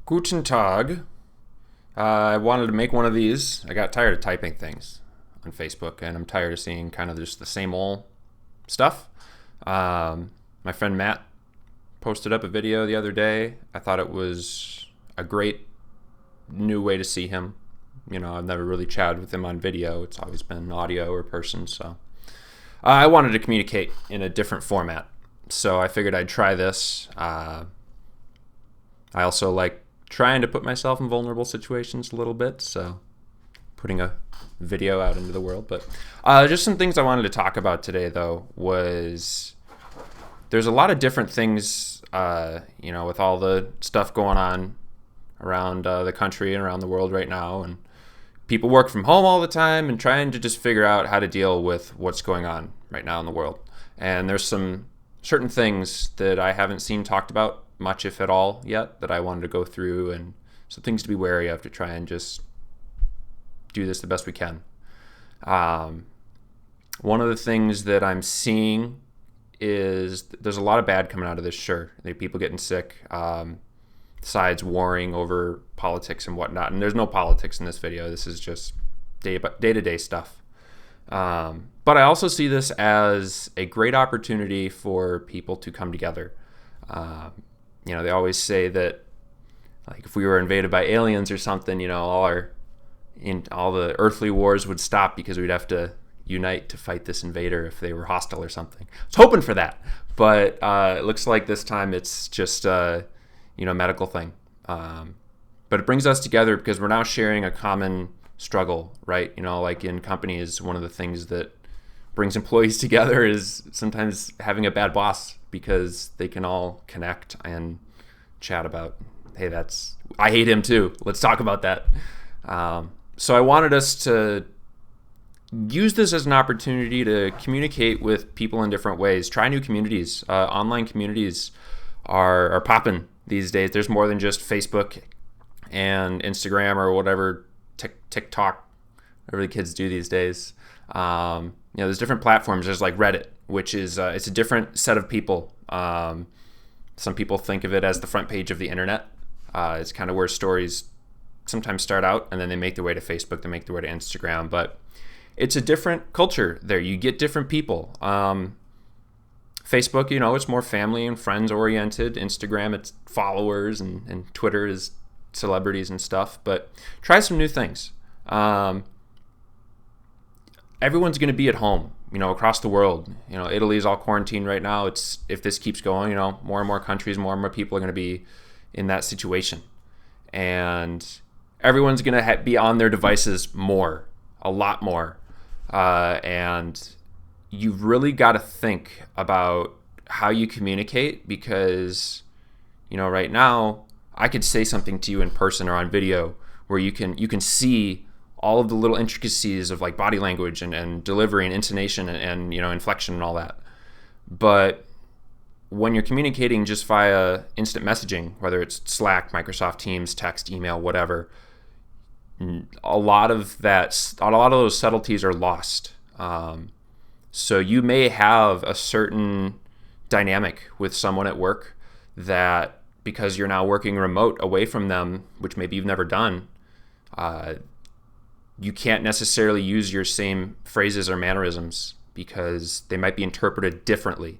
Guten Tag. I wanted to make one of these. I got tired of typing things on Facebook, and I'm tired of seeing kind of just the same old stuff. My friend Matt posted up a video the other day. I thought it was a great new way to see him. You know, I've never really chatted with him on video. It's always been audio or person. So I wanted to communicate in a different format. So I figured I'd try this. I also like trying to put myself in vulnerable situations a little bit, so putting a video out into the world. But just some things I wanted to talk about today, though, was there's a lot of different things, with all the stuff going on around the country and around the world right now, and people work from home all the time and trying to just figure out how to deal with what's going on right now in the world. And there's some certain things that I haven't seen talked about much, if at all, yet, that I wanted to go through, and some things to be wary of to try and just do this the best we can. One of the things that I'm seeing is there's a lot of bad coming out of this. Sure, there are people getting sick, sides warring over politics and whatnot, and there's no politics in this video. This is just day-to-day stuff. But I also see this as a great opportunity for people to come together. They always say that, like, if we were invaded by aliens or something, all the earthly wars would stop because we'd have to unite to fight this invader if they were hostile or something. I was hoping for that, but it looks like this time it's just a medical thing. But it brings us together because we're now sharing a common struggle, right? Like in companies, one of the things that brings employees together is sometimes having a bad boss, because they can all connect and chat about, hey, I hate him too. Let's talk about that. So I wanted us to use this as an opportunity to communicate with people in different ways, try new communities. Online communities are popping these days. There's more than just Facebook and Instagram or whatever, TikTok, whatever the kids do these days. There's different platforms. There's like Reddit, which is it's a different set of people. Some people think of it as the front page of the internet. It's kind of where stories sometimes start out, and then they make their way to Facebook, they make their way to Instagram. But it's a different culture there. You get different people. Facebook, it's more family and friends oriented. Instagram, it's followers, and Twitter is celebrities and stuff. But try some new things. Everyone's going to be at home, across the world. Italy's all quarantined right now. If this keeps going, more and more countries, more and more people are going to be in that situation. And everyone's going to be on their devices a lot more. And you've really got to think about how you communicate, because, right now I could say something to you in person or on video where you can see all of the little intricacies of like body language and delivery and intonation and inflection and all that. But when you're communicating just via instant messaging, whether it's Slack, Microsoft Teams, text, email, whatever, a lot of those subtleties are lost. So you may have a certain dynamic with someone at work that, because you're now working remote away from them, which maybe you've never done, you can't necessarily use your same phrases or mannerisms because they might be interpreted differently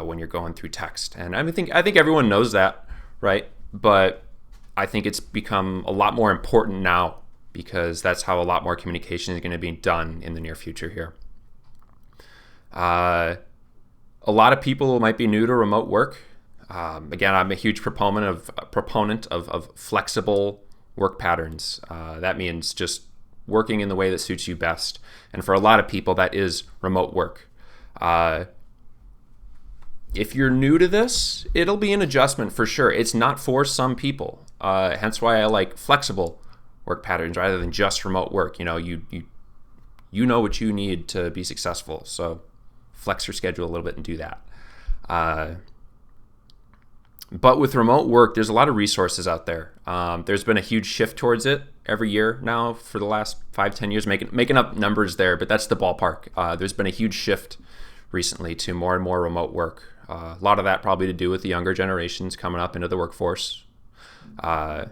when you're going through text. And I think everyone knows that, right? But I think it's become a lot more important now, because that's how a lot more communication is going to be done in the near future here. A lot of people might be new to remote work. Again, I'm a huge proponent of flexible work patterns. That means just working in the way that suits you best. And for a lot of people, that is remote work. If you're new to this, it'll be an adjustment for sure. It's not for some people. Hence why I like flexible work patterns rather than just remote work. You know what you need to be successful. So flex your schedule a little bit and do that. But with remote work, there's a lot of resources out there. There's been a huge shift towards it every year now for the last 5-10 years, making up numbers there, but that's the ballpark. There's been a huge shift recently to more and more remote work. A lot of that probably to do with the younger generations coming up into the workforce. Uh,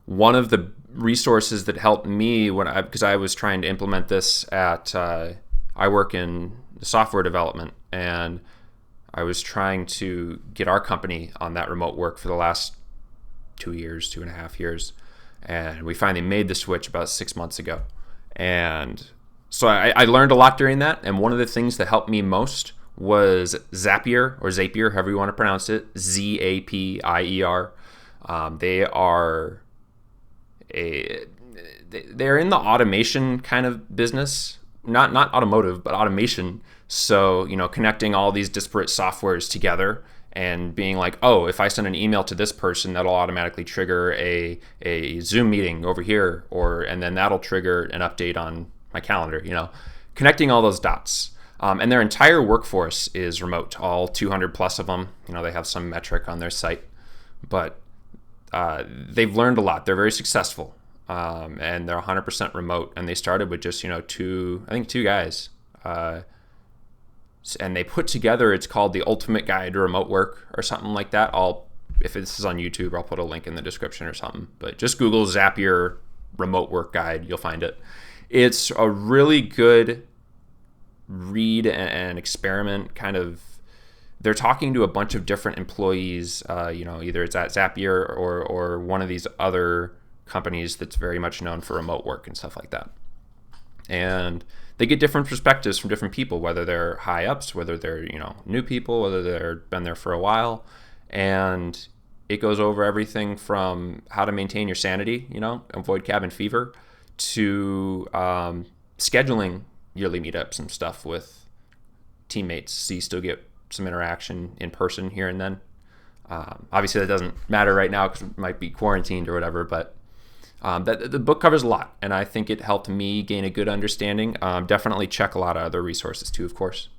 One of the resources that helped me because I was trying to implement this I work in software development, and I was trying to get our company on that remote work for the last 2 years, 2.5 years. And we finally made the switch about 6 months ago. And so I learned a lot during that. And one of the things that helped me most was Zapier, however you want to pronounce it, Zapier. They are they're in the automation kind of business, not automotive, but automation. So, connecting all these disparate softwares together and being like, oh, if I send an email to this person, that'll automatically trigger a Zoom meeting over here, and then that'll trigger an update on my calendar, connecting all those dots. And their entire workforce is remote, all 200 plus of them. They have some metric on their site, but they've learned a lot. They're very successful, and they're 100% remote. And they started with just two guys, and they put together. It's called the Ultimate Guide to Remote Work or something like that. If this is on YouTube, I'll put a link in the description or something. But just Google Zapier Remote Work Guide, you'll find it. It's a really good read and experiment kind of. They're talking to a bunch of different employees, either it's at Zapier or one of these other companies that's very much known for remote work and stuff like that. And they get different perspectives from different people, whether they're high ups, whether they're, new people, whether they've been there for a while. And it goes over everything from how to maintain your sanity, avoid cabin fever, to scheduling yearly meetups and stuff with teammates, so you still get some interaction in person here and then. Obviously, that doesn't matter right now because it might be quarantined or whatever, but the book covers a lot, and I think it helped me gain a good understanding. Definitely check a lot of other resources too, of course.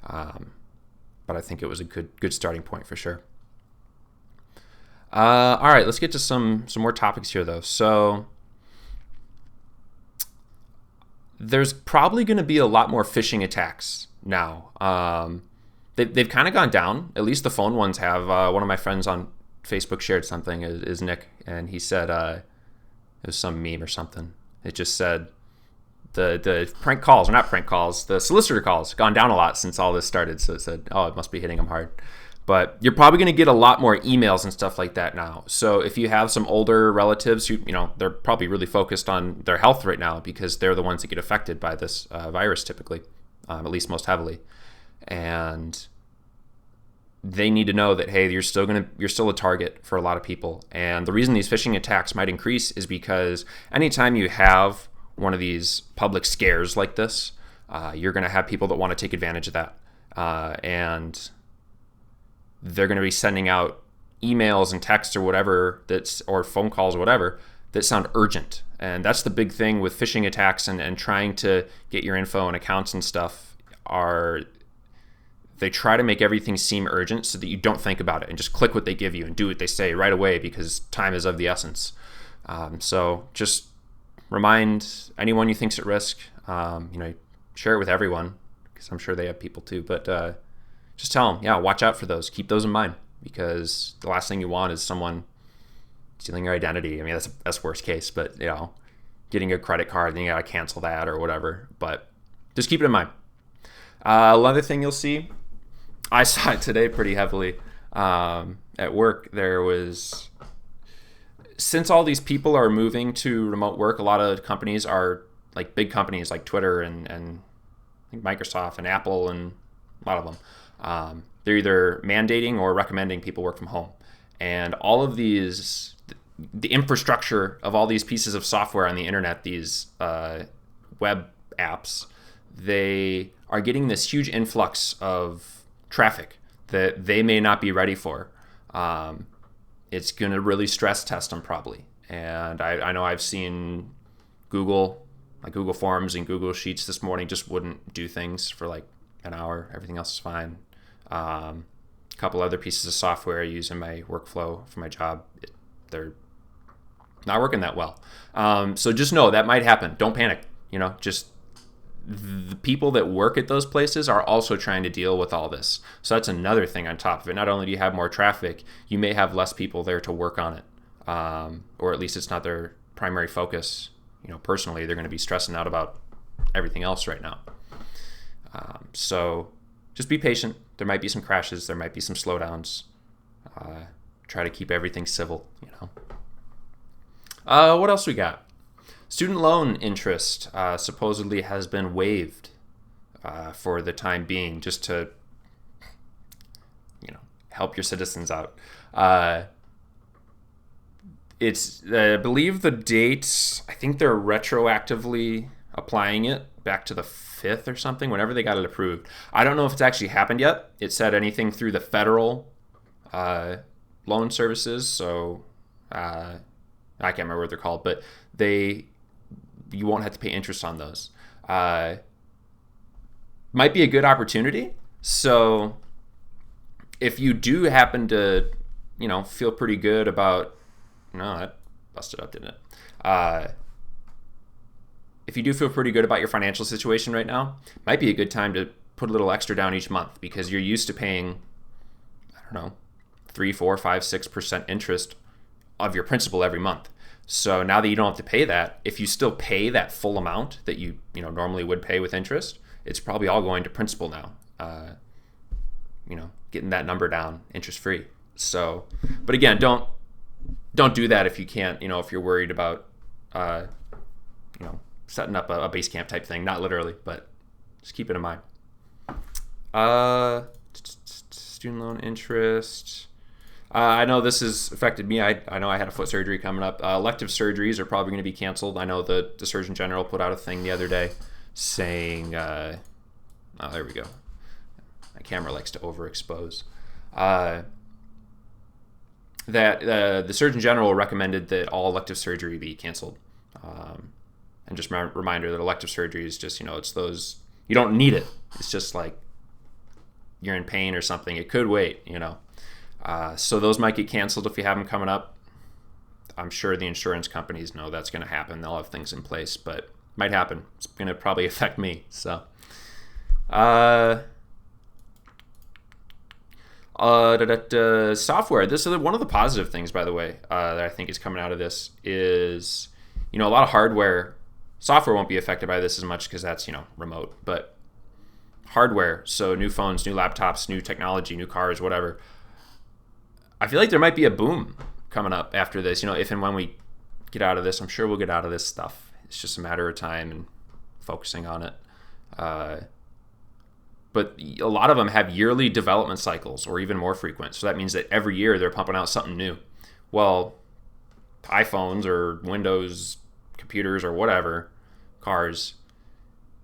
But I think it was a good starting point for sure. All right, let's get to some more topics here, though. So there's probably going to be a lot more phishing attacks now. They've kind of gone down. At least the phone ones have. One of my friends on Facebook shared something, is Nick, and he said it was some meme or something. It just said the prank calls, or not prank calls, the solicitor calls gone down a lot since all this started. So it said, oh, it must be hitting them hard. But you're probably going to get a lot more emails and stuff like that now. So if you have some older relatives who, they're probably really focused on their health right now because they're the ones that get affected by this virus typically, at least most heavily. And they need to know that, hey, you're still a target for a lot of people. And the reason these phishing attacks might increase is because anytime you have one of these public scares like this, you're going to have people that want to take advantage of that. And they're going to be sending out emails and texts or whatever or phone calls or whatever that sound urgent. And that's the big thing with phishing attacks and trying to get your info and accounts and stuff. They try to make everything seem urgent so that you don't think about it and just click what they give you and do what they say right away because time is of the essence. So just remind anyone you think's at risk. Share it with everyone because I'm sure they have people too. But just tell them, watch out for those. Keep those in mind because the last thing you want is someone stealing your identity. I mean, that's worst case, but getting a credit card and you gotta cancel that or whatever. But just keep it in mind. Another thing you'll see, I saw it today pretty heavily at work. There was, since all these people are moving to remote work, a lot of companies are like big companies like Twitter and I think Microsoft and Apple and a lot of them. They're either mandating or recommending people work from home. And all of these, the infrastructure of all these pieces of software on the internet, these web apps, they are getting this huge influx of traffic that they may not be ready for. It's going to really stress test them probably. And I know I've seen Google Forms and Google Sheets this morning just wouldn't do things for like an hour. Everything else is fine. A couple other pieces of software I use in my workflow for my job, they're not working that well. So just know that might happen. Don't panic. Just the people that work at those places are also trying to deal with all this. So that's another thing on top of it. Not only do you have more traffic, you may have less people there to work on it, or at least it's not their primary focus. Personally, they're going to be stressing out about everything else right now. So just be patient. There might be some crashes. There might be some slowdowns. Try to keep everything civil. What else we got? Student loan interest supposedly has been waived for the time being, just to help your citizens out. It's I believe the dates. I think they're retroactively applying it back to the 5th or something, whenever they got it approved. I don't know if it's actually happened yet. It said anything through the federal loan services, so I can't remember what they're called, but you won't have to pay interest on those. Might be a good opportunity. So if you do happen to, feel pretty good about, no, that busted up, didn't it? If you do feel pretty good about your financial situation right now, might be a good time to put a little extra down each month, because you're used to paying, 3, 4, 5, 6% interest of your principal every month. So now that you don't have to pay that, if you still pay that full amount that you normally would pay with interest, it's probably all going to principal now. Getting that number down interest free. So, but again, don't do that if you can't. If you're worried about setting up a base camp type thing, not literally, but just keep it in mind. Student loan interest. I know this has affected me. I know I had a foot surgery coming up. Elective surgeries are probably going to be canceled. I know the Surgeon General put out a thing the other day saying, there we go. My camera likes to overexpose. That the Surgeon General recommended that all elective surgery be canceled. And just a reminder that elective surgery is just, it's those, you don't need it. It's just like you're in pain or something. It could wait, So those might get canceled if you have them coming up. I'm sure the insurance companies know that's going to happen. They'll have things in place, but might happen. It's going to probably affect me. So, software. This is one of the positive things, by the way, that I think is coming out of this is, a lot of hardware. Software won't be affected by this as much because that's, remote. But hardware, so new phones, new laptops, new technology, new cars, whatever. I feel like there might be a boom coming up after this. If and when we get out of this, I'm sure we'll get out of this stuff. It's just a matter of time and focusing on it. But a lot of them have yearly development cycles or even more frequent. So that means that every year they're pumping out something new. Well, iPhones or Windows computers or whatever, cars,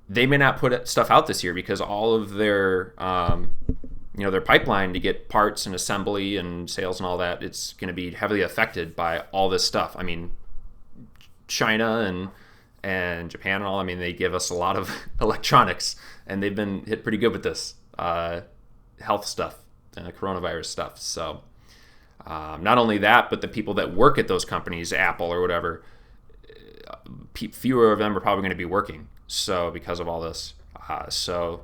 they may not put stuff out this year because all of their their pipeline to get parts and assembly and sales and all that, it's going to be heavily affected by all this stuff. I mean, China and Japan and all, they give us a lot of electronics, and they've been hit pretty good with this health stuff and coronavirus stuff. So not only that, but the people that work at those companies, Apple or whatever, fewer of them are probably going to be working. So because of all this, so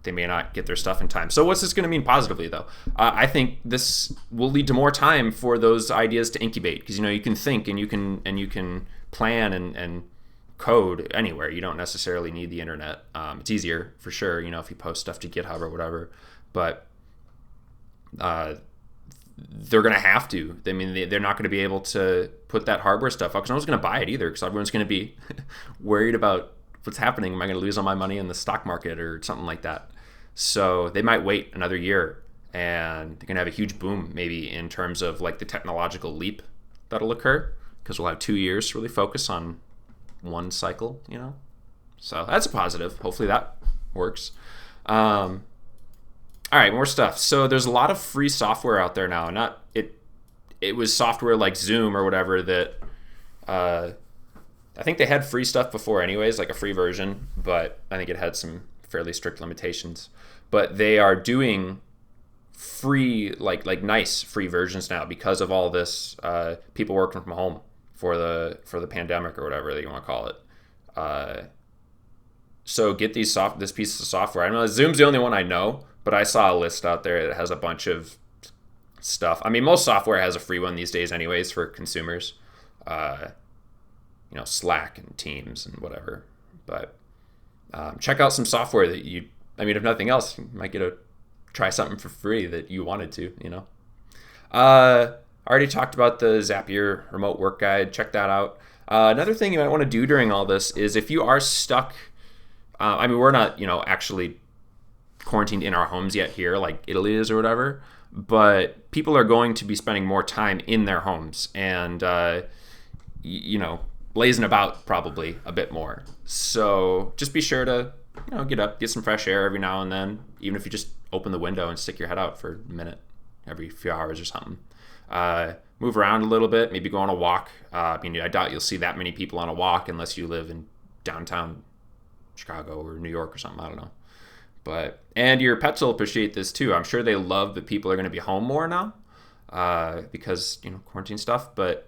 they may not get their stuff in time. So what's this going to mean positively, though? I think this will lead to more time for those ideas to incubate, because you can think and you can plan and code anywhere. You don't necessarily need the internet. It's easier for sure, if you post stuff to GitHub or whatever. But they're going to have to. They're not going to be able to put that hardware stuff up because no one's going to buy it either, because everyone's going to be worried about what's happening. Am I going to lose all my money in the stock market or something like that? So they might wait another year, and they're going to have a huge boom maybe in terms of like the technological leap that'll occur, because we'll have 2 years to really focus on one cycle, So that's a positive. Hopefully that works. All right, more stuff. So there's a lot of free software out there now. It was software like Zoom or whatever that I think they had free stuff before anyways, like a free version, but I think it had some fairly strict limitations. But they are doing free, like nice free versions now because of all this people working from home for the pandemic or whatever that you want to call it. So get this piece of software. I know Zoom's the only one I know, but I saw a list out there that has a bunch of stuff. I mean, most software has a free one these days, anyways, for consumers. Uh, Slack and Teams and whatever. But check out some software that I mean, if nothing else, you might get to try something for free that you wanted to. I already talked about the Zapier remote work guide. Check that out. Another thing you might want to do during all this is if you are stuck, I mean, we're not, actually quarantined in our homes yet here, like Italy is or whatever, but people are going to be spending more time in their homes and, blazing about probably a bit more. So just be sure to, get up, get some fresh air every now and then, even if you just open the window and stick your head out for a minute every few hours or something. Move around a little bit, maybe go on a walk. I doubt you'll see that many people on a walk unless you live in downtown Chicago or New York or something. I don't know. And your pets will appreciate this too. I'm sure they love that people are going to be home more now because, quarantine stuff. But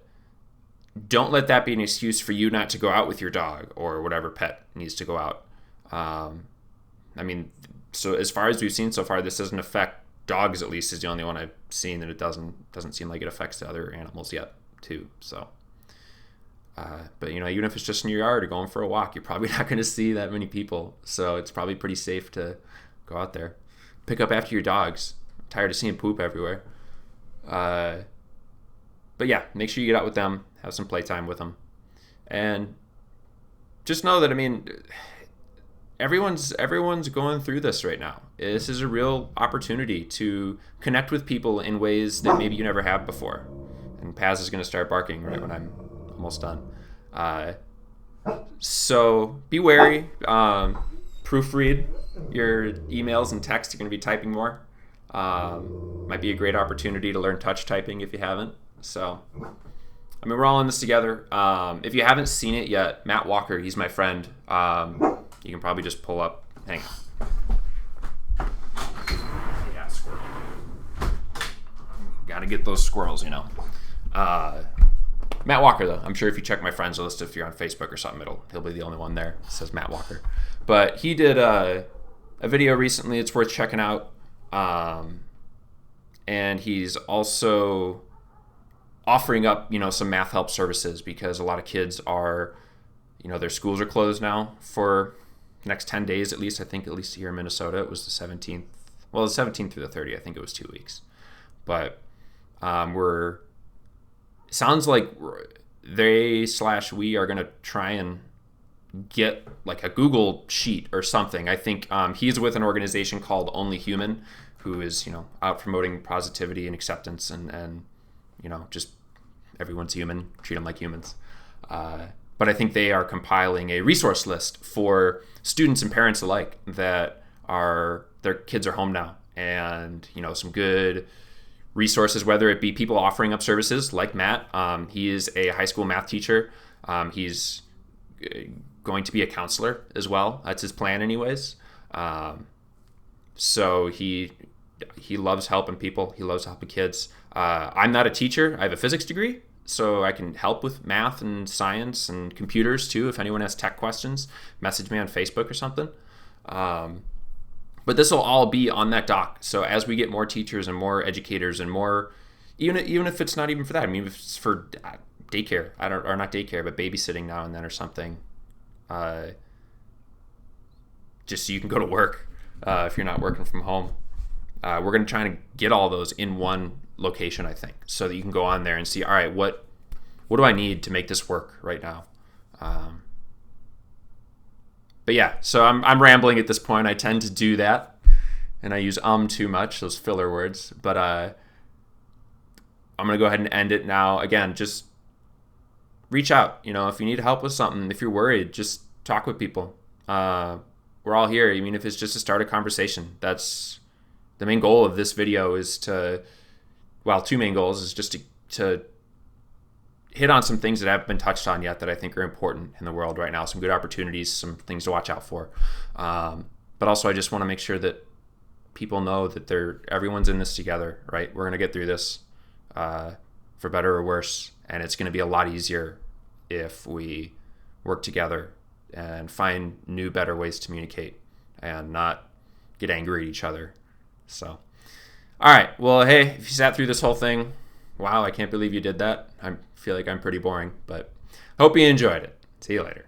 don't let that be an excuse for you not to go out with your dog or whatever pet needs to go out. So as far as we've seen so far, this doesn't affect dogs. At least is the only one I've seen that it doesn't seem like it affects the other animals yet too. So, but even if it's just in your yard or going for a walk, you're probably not going to see that many people. So it's probably pretty safe to go out there, pick up after your dogs. I'm tired of seeing poop everywhere. But yeah, make sure you get out with them, have some playtime with them, and just know that everyone's going through this right now. This is a real opportunity to connect with people in ways that maybe you never have before. And Paz is going to start barking right when I'm almost done. So be wary. Proofread your emails and texts. You're going to be typing more. Might be a great opportunity to learn touch typing if you haven't. So, we're all in this together. If you haven't seen it yet, Matt Walker, he's my friend. You can probably just pull up. Hang on. Yeah, squirrel. Gotta get those squirrels, Matt Walker, though. I'm sure if you check my friends list, if you're on Facebook or something, he'll be the only one there that says Matt Walker. But he did a video recently. It's worth checking out. And he's also offering up, some math help services because a lot of kids are, their schools are closed now for the next 10 days at least. I think at least here in Minnesota it was the 17th. Well, the 17th through the 30th. I think it was 2 weeks. But sounds like we are going to try and get like a Google sheet or something. I think he's with an organization called Only Human, who is, out promoting positivity and acceptance and just everyone's human, treat them like humans. But I think they are compiling a resource list for students and parents alike that their kids are home now, and some good resources, whether it be people offering up services like Matt. He is a high school math teacher. He's going to be a counselor as well. That's his plan, anyways. So he loves helping people. He loves helping kids. I'm not a teacher. I have a physics degree, so I can help with math and science and computers too. If anyone has tech questions, message me on Facebook or something. But this will all be on that doc. So as we get more teachers and more educators and more, even if it's not even for that, if it's for daycare, or not daycare, but babysitting now and then or something, just so you can go to work if you're not working from home. We're going to try to get all those in one location, I think, so that you can go on there and see, all right, what do I need to make this work right now? But yeah, so I'm rambling at this point. I tend to do that, and I use too much, those filler words. But I'm going to go ahead and end it now. Again, just reach out. If you need help with something, if you're worried, just talk with people. We're all here. If it's just to start a conversation. That's the main goal of this video is two main goals is just to hit on some things that haven't been touched on yet that I think are important in the world right now. Some good opportunities, some things to watch out for. But also I just want to make sure that people know that everyone's in this together, right? We're going to get through this for better or worse. And it's going to be a lot easier if we work together and find new, better ways to communicate and not get angry at each other. So, all right. Well, hey, if you sat through this whole thing, wow, I can't believe you did that. I feel like I'm pretty boring, but hope you enjoyed it. See you later.